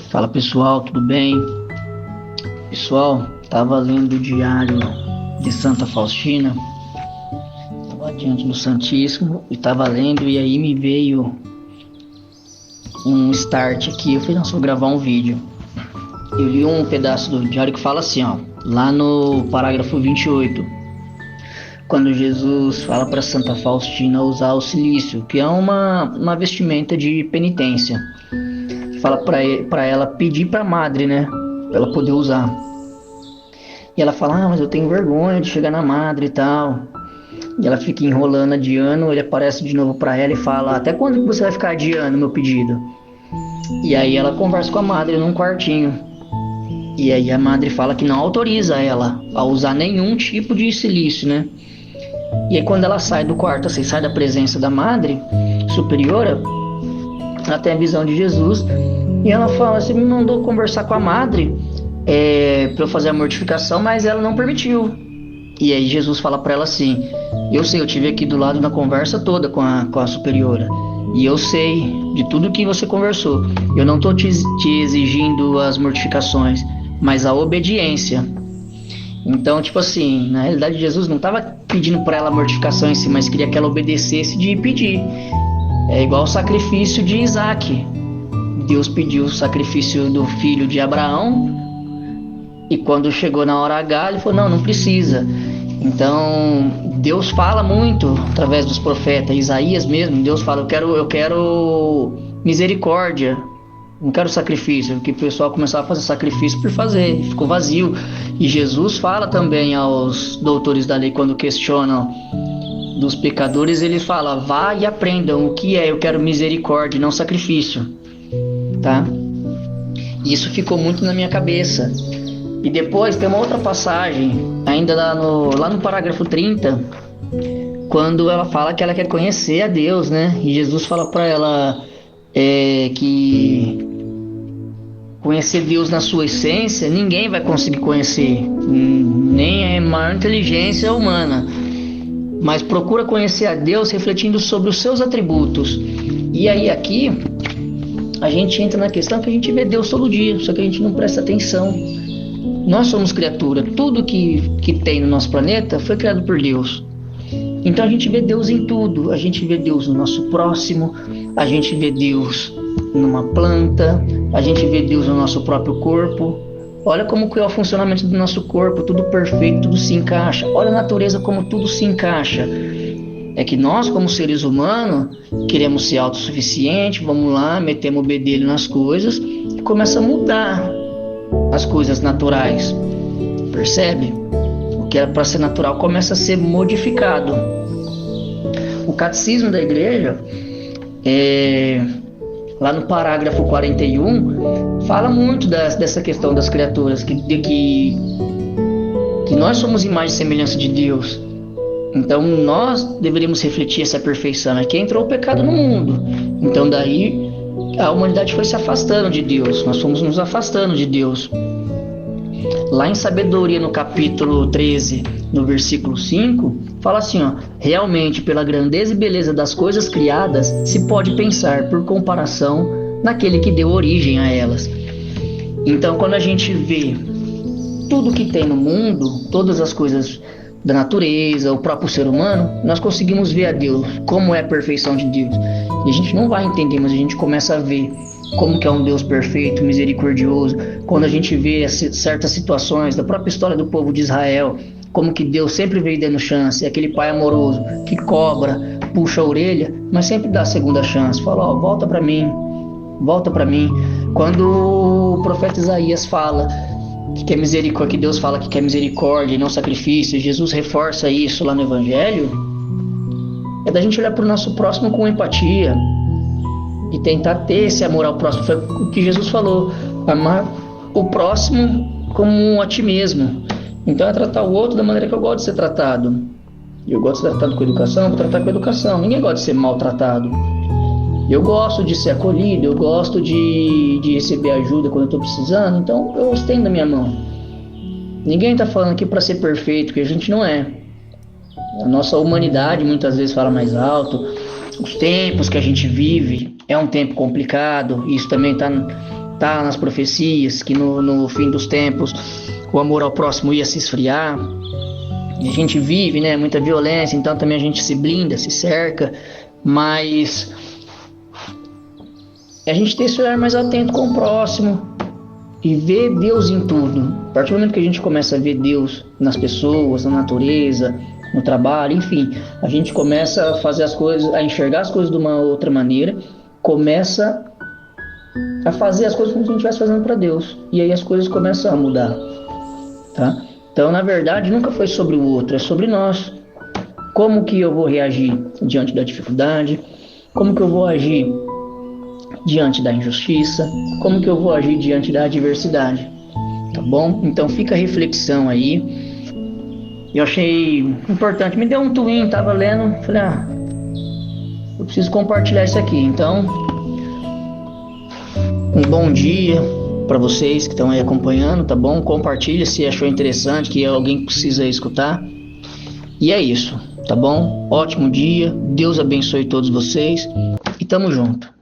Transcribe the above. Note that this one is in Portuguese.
Fala pessoal, tudo bem? Pessoal, estava lendo o diário de Santa Faustina, estava diante do Santíssimo e estava lendo, e aí me veio um start aqui. Eu falei, não, vou gravar um vídeo. Eu li um pedaço do diário que fala assim, ó, lá no parágrafo 28, quando Jesus fala para Santa Faustina usar o cilício, que é uma vestimenta de penitência. Fala para ela pedir para a madre, né, para ela poder usar. E ela fala, mas eu tenho vergonha de chegar na madre e tal. E ela fica enrolando, adiando. Ele aparece de novo para ela e fala, até quando que você vai ficar adiando meu pedido? E aí ela conversa com a madre num quartinho. E aí a madre fala que não autoriza ela a usar nenhum tipo de cilício, né? E aí quando ela sai do quarto, assim, sai da presença da madre superiora, ela tem a visão de Jesus. E ela fala, você me mandou conversar com a madre para eu fazer a mortificação, mas ela não permitiu. E aí Jesus fala para ela assim, eu sei, eu tive aqui do lado na conversa toda com a superiora, e eu sei de tudo que você conversou. Eu não estou te exigindo as mortificações, mas a obediência. Então, tipo assim, na realidade Jesus não estava pedindo para ela a mortificação em si, mas queria que ela obedecesse de pedir. É igual o sacrifício de Isaac. Deus pediu o sacrifício do filho de Abraão, e quando chegou na hora H, ele falou, não precisa. Então, Deus fala muito através dos profetas. Isaías mesmo, Deus fala, eu quero misericórdia, não quero sacrifício. Porque o pessoal começava a fazer sacrifício por fazer, ficou vazio. E Jesus fala também aos doutores da lei, quando questionam dos pecadores, ele fala, vá e aprendam o que é, eu quero misericórdia, não sacrifício. Tá? E isso ficou muito na minha cabeça. E depois tem uma outra passagem, ainda lá no parágrafo 30, quando ela fala que ela quer conhecer a Deus, né? E Jesus fala para ela que conhecer Deus na sua essência, ninguém vai conseguir conhecer, nem a maior inteligência humana. Mas procura conhecer a Deus refletindo sobre os seus atributos. E aí aqui, a gente entra na questão que a gente vê Deus todo dia, só que a gente não presta atenção. Nós somos criatura, tudo que tem no nosso planeta foi criado por Deus. Então a gente vê Deus em tudo, a gente vê Deus no nosso próximo, a gente vê Deus numa planta, a gente vê Deus no nosso próprio corpo. Olha como que é o funcionamento do nosso corpo, tudo perfeito, tudo se encaixa. Olha a natureza como tudo se encaixa. É que nós, como seres humanos, queremos ser autossuficientes, vamos lá, metemos o bedelho nas coisas e começa a mudar as coisas naturais, percebe? O que era para ser natural começa a ser modificado. O catecismo da igreja, lá no parágrafo 41, fala muito dessa questão das criaturas, que nós somos imagem e semelhança de Deus. Então nós deveríamos refletir essa perfeição. Aqui entrou o pecado no mundo, então daí a humanidade foi se afastando de Deus, nós fomos nos afastando de Deus. Lá em Sabedoria, no capítulo 13, no versículo 5, fala assim, ó, realmente pela grandeza e beleza das coisas criadas, se pode pensar por comparação naquele que deu origem a elas. Então quando a gente vê tudo que tem no mundo, todas as coisas da natureza, o próprio ser humano, nós conseguimos ver a Deus, como é a perfeição de Deus. E a gente não vai entender, mas a gente começa a ver como que é um Deus perfeito, misericordioso, quando a gente vê certas situações da própria história do povo de Israel, como que Deus sempre veio dando chance, é aquele pai amoroso que cobra, puxa a orelha, mas sempre dá a segunda chance, fala, ó, volta para mim. Quando o profeta Isaías fala que quer misericórdia, que Deus fala que quer misericórdia e não sacrifício, Jesus reforça isso lá no Evangelho, é da gente olhar para o nosso próximo com empatia e tentar ter esse amor ao próximo. Foi o que Jesus falou, amar o próximo como a ti mesmo. Então é tratar o outro da maneira que eu gosto de ser tratado. Eu gosto de ser tratado com educação, vou tratar com educação. Ninguém gosta de ser maltratado. Eu gosto de ser acolhido, eu gosto de receber ajuda quando eu estou precisando, então eu estendo a minha mão. Ninguém está falando aqui para ser perfeito, porque a gente não é. A nossa humanidade muitas vezes fala mais alto. Os tempos que a gente vive é um tempo complicado, isso também está tá nas profecias que no fim dos tempos o amor ao próximo ia se esfriar. E a gente vive, né, muita violência, então também a gente se blinda, se cerca, mas a gente tem esse olhar mais atento com o próximo e ver Deus em tudo. A partir do momento que a gente começa a ver Deus nas pessoas, na natureza, no trabalho, enfim, a gente começa a fazer as coisas, a enxergar as coisas de uma outra maneira, começa a fazer as coisas como se a gente estivesse fazendo para Deus, e aí as coisas começam a mudar, tá? Então, na verdade, nunca foi sobre o outro, é sobre nós. Como que eu vou reagir diante da dificuldade? Como que eu vou agir diante da injustiça? Como que eu vou agir diante da adversidade? Tá bom? Então fica a reflexão aí. Eu achei importante. Me deu um twin, tava lendo, falei, eu preciso compartilhar isso aqui. Então, um bom dia para vocês que estão aí acompanhando, tá bom? Compartilha se achou interessante, que alguém precisa escutar. E é isso, tá bom? Ótimo dia, Deus abençoe todos vocês e tamo junto.